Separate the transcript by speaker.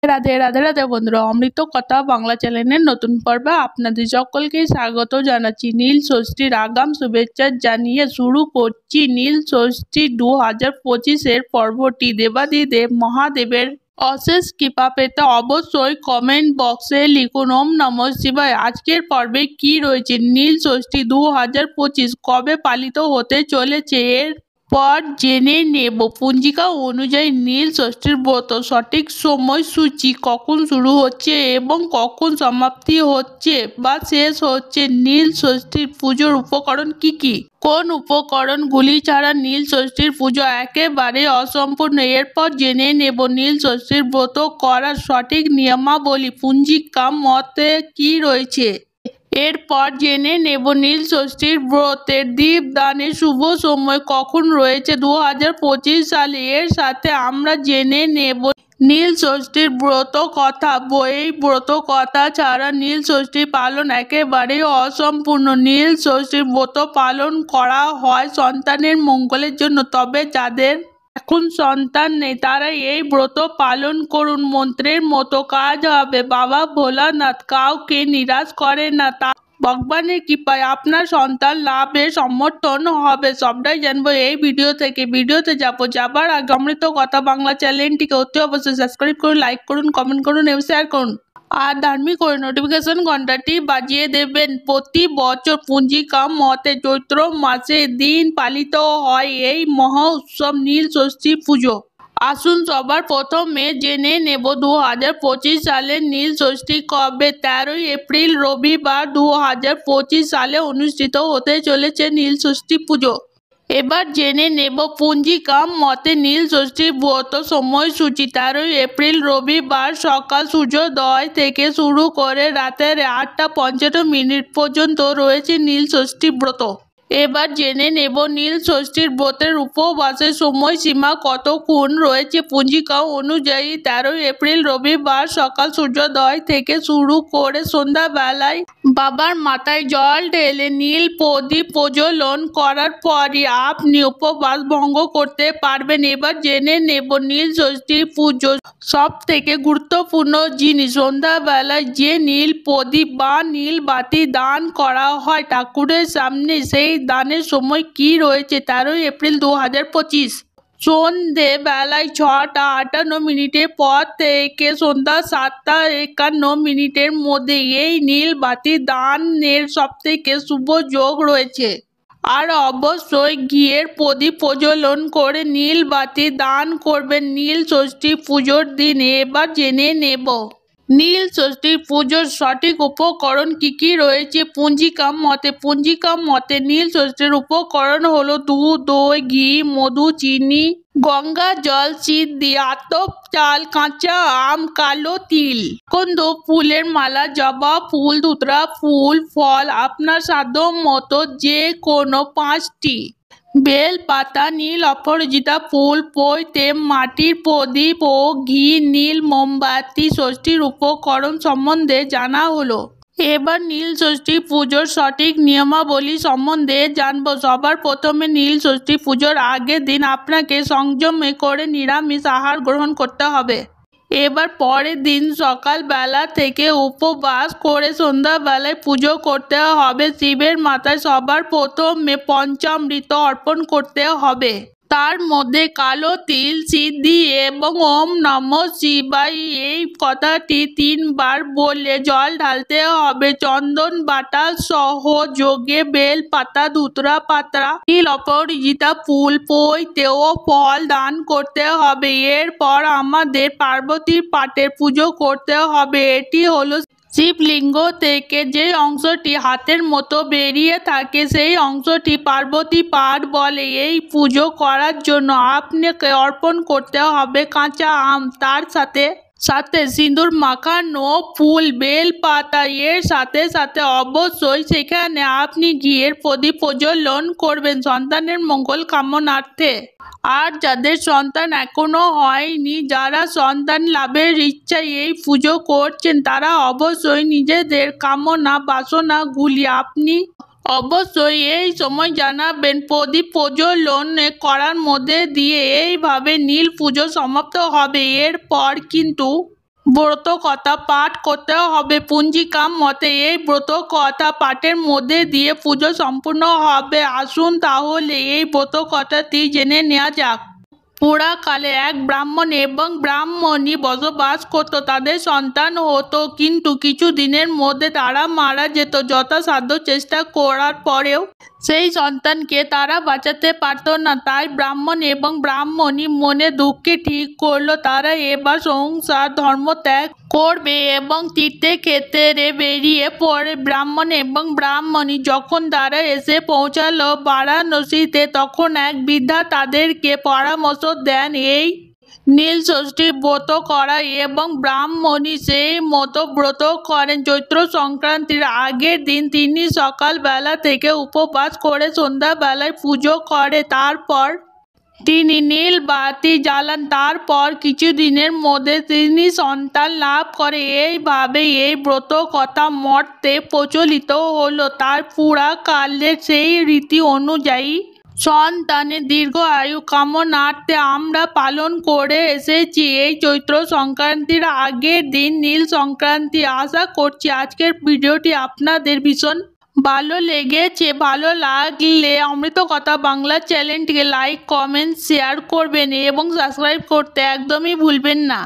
Speaker 1: রাধে রাধে রাধে বন্ধুরা, অমৃত কথা বাংলা চ্যানেলের নতুন পর্বে আপনাদের সকলকে স্বাগত জানাচ্ছি। নীল ষষ্ঠীর আগাম শুভেচ্ছা জানিয়ে শুরু করছি নীল ষষ্ঠী 2025-এর পর্বটি। দেবাদিদেব মহাদেবের অশেষ কৃপা পেতে অবশ্যই কমেন্ট বক্সে লিখুন ওম নমঃ শিবায়। আজকের পর্বে কি রয়েছে? নীল ষষ্ঠী 2025 কবে পালিত হতে চলেছে এর পর জেনে নেব। পঞ্জিকা অনুযায়ী নীল ষষ্ঠীর ব্রত সঠিক সময়সূচি, কখন শুরু হচ্ছে এবং কখন সমাপ্তি হচ্ছে বা শেষ হচ্ছে। নীল ষষ্ঠীর পুজোর উপকরণ কি কি? কোন উপকরণগুলি ছাড়া নীল ষষ্ঠীর পুজো একেবারে অসম্পূর্ণ? এরপর জেনে নেব নীল ষষ্ঠীর ব্রত করার সঠিক নিয়মাবলী, পঞ্জিকা মতে কি রয়েছে। এরপর জেনে নেব নীল ষষ্ঠীর ব্রতের দীপদানের শুভ সময় কখন রয়েছে 2025 সালে। এর সাথে আমরা জেনে নেব নীল ষষ্ঠীর ব্রত কথা। এই ব্রত কথা ছাড়া নীল ষষ্ঠী পালন একেবারেই অসম্পূর্ণ। নীল ষষ্ঠীর ব্রত পালন করা হয় সন্তানের মঙ্গলের জন্য, তবে যাদের এখন সন্তান নেই তারা এই ব্রত পালন করুন, মন্ত্রের মতো কাজ হবে। বাবা ভোলানাথ কাউকে নিরাশ করে না, তা ভগবানের কৃপায় আপনার সন্তান লাভে সমর্থন হবে। সবটাই জানবো এই ভিডিও থেকে। ভিডিওতে যাবার আগে অমৃত কথা বাংলা চ্যানেলটিকে অতি অবশ্যই সাবস্ক্রাইব করুন, লাইক করুন, কমেন্ট করুন এবং শেয়ার করুন। আর ধার্মিক করে নোটিফিকেশন ঘন্টাটি বাজিয়ে দেবেন। প্রতি বছর পঞ্জিকা মতে চৈত্র মাসে দিন পালিত হয় এই মহা উৎসব নীল ষষ্ঠী পুজো। আসুন সবার প্রথমে জেনে নেব 2025 সালের নীল ষষ্ঠী কবে। 13 এপ্রিল রবিবার 2025 সালে অনুষ্ঠিত হতে চলেছে নীল ষষ্ঠী পুজো। এবার জেনে নেব পঞ্জিকা মতে নীল ষষ্ঠীর ব্রত সময়সূচি। 13 এপ্রিল রবিবার সকাল সূর্যোদয় থেকে শুরু করে রাতের 8টা 55 পর্যন্ত রয়েছে নীল ষষ্ঠী ব্রত। এবার জেনে নেব নীল ষষ্ঠীর ব্রতের উপবাসের সময়সীমা কতক্ষণ রয়েছে। পঞ্জিকা অনুযায়ী 13 এপ্রিল রবিবার সকাল সূর্যোদয় থেকে শুরু করে সন্ধ্যাবেলায় বাবার মাথায় জল ঢেলে নীল প্রদীপ প্রজ্বলন করার পরই আপনি উপবাস ভঙ্গ করতে পারবেন। এবার জেনে নেব নীল ষষ্ঠী পুজো সব থেকে গুরুত্বপূর্ণ জিনিস। সন্ধ্যাবেলায় যে নীল প্রদীপ বা নীল বাতি দান করা হয় ঠাকুরের সামনে, সেই দানের সময় কি রয়েছে 13 এপ্রিল 2025 সন্ধে বেলায় 6টা 58 পর থেকে সন্ধ্যা 7টা 51 মধ্যে এই নীল বাতি দানের সবথেকে শুভ যোগ রয়েছে। আর অবশ্যই ঘিয়ের প্রদীপ প্রজ্বলন করে নীল বাতি দান করবেন নীল ষষ্ঠী পুজোর দিন। এবার জেনে নেব নীল ষষ্ঠী পুজোর সঠিক উপকরণ কি কি রয়েছে পঞ্জিকা মতে। নীল ষষ্ঠীর উপকরণ হলো দুধ, দই, ঘি, মধু, চিনি, গঙ্গা জল, সিদ্ধি, আতপ চাল, কাঁচা আম, কালো তিল, কুন্দ ফুলের মালা, জবা ফুল, ধুতরা ফুল, ফল আপনার সাধ্য মতো যে কোনো 5টি, বেল পাতা, নীল অপরাজিতা ফুল, পৈতে, মাটির প্রদীপ ও ঘি, নীল মোমবাতি। ষষ্ঠীর উপকরণ সম্বন্ধে জানা হলো। এবার নীল ষষ্ঠী পুজোর সঠিক নিয়মাবলী সম্বন্ধে জানব। সবার প্রথমে নীল ষষ্ঠী পুজোর আগের দিন আপনাকে সংযমে করে নিরামিষ আহার গ্রহণ করতে হবে। এবার পরের দিন সকালবেলা থেকে উপবাস করে সন্ধ্যাবেলায় পুজো করতে হবে। শিবের মাথায় সবার প্রথমে পঞ্চামৃত অর্পণ করতে হবে। তার মধ্যে কালো তিল, সিদ্ধি এবং ওম নমঃ শিবায় এই কথাটি 3 বার বলে জল ঢালতে হবে। চন্দন বাটা সহ যোগে বেল পাতা, ধুতরা পাতা, নীল অপরাজিতা ফুল, পৈতে ও ফল দান করতে হবে। এরপর আমাদের পার্বতীর পাটের পুজো করতে হবে। এটি হলো শিবলিঙ্গ থেকে যে অংশটি হাতের মতো বেরিয়ে থাকে সেই অংশটি পার্বতী পাট বলে। এই পুজো করার জন্য আপনাকে অর্পণ করতে হবে কাঁচা আম, তার সাথে সিঁদুর মাখানো ফুল, বেল পাতা। এর সাথে সাথে অবশ্যই সেখানে আপনি ঘিয়ের প্রদীপ প্রজ্বলন করবেন সন্তানের মঙ্গল কামনার্থে। আর যাদের সন্তান এখনো হয়নি, যারা সন্তান লাভের ইচ্ছায় এই পুজো করছেন, তারা অবশ্যই নিজেদের কামনা বাসনাগুলি আপনি অবশ্যই এই সময় জানাবেন। প্রদীপ প্রজ্বলন করার মধ্যে দিয়ে এইভাবে নীল পুজো সমাপ্ত হবে। এরপর কিন্তু ব্রত কথা পাঠ করতে হবে পঞ্জিকা মতে। এই ব্রত কথা পাঠের মধ্যে দিয়ে পুজো সম্পূর্ণ হবে। আসুন তাহলে এই ব্রত কথাটি জেনে নেওয়া যাক। পুরাকালে এক ব্রাহ্মণ এবং ব্রাহ্মণী বসবাস করত। তাদের সন্তান হতো, কিন্তু কিছু দিনের মধ্যে তারা মারা যেত। যথাসাধ্য চেষ্টা করার পরেও সেই সন্তানকে তারা বাঁচাতে পারত না। তাই ব্রাহ্মণ এবং ব্রাহ্মণী মনে দুঃখে ঠিক করলো তারা এবার সংসার ধর্ম ত্যাগ করবে এবং তীর্থক্ষেত্রে বেরিয়ে পড়ে। ব্রাহ্মণ এবং ব্রাহ্মণী যখন তারা এসে পৌঁছালো বারাণসীতে, তখন এক বৃদ্ধা তাদেরকে পরামর্শ দেন এই নীল ষষ্ঠীর ব্রত করা, এবং ব্রাহ্মণী সেই মতো ব্রত করেন। চৈত্র সংক্রান্তির আগের দিন তিনি সকালবেলা থেকে উপবাস করে সন্ধ্যাবেলায় পুজো করে, তারপর তিনি নীল বাতি জ্বালান। তারপর কিছুদিনের মধ্যে তিনি সন্তান লাভ করে। এইভাবে এই ব্রত কথা মর্তে প্রচলিত হলো। তার পুরাকালের সেই রীতি অনুযায়ী সন্তানের দীর্ঘ আয়ু কামনার্থে আমরা পালন করে এসেছি এই চৈত্র সংক্রান্তির আগের দিন নীল সংক্রান্তি। আশা করছি আজকের ভিডিওটি আপনাদের ভীষণ ভালো লেগেছে। ভালো লাগলে অমৃত কথা বাংলা চ্যানেলটিকে লাইক, কমেন্ট, শেয়ার করবেন এবং সাবস্ক্রাইব করতে একদমই ভুলবেন না।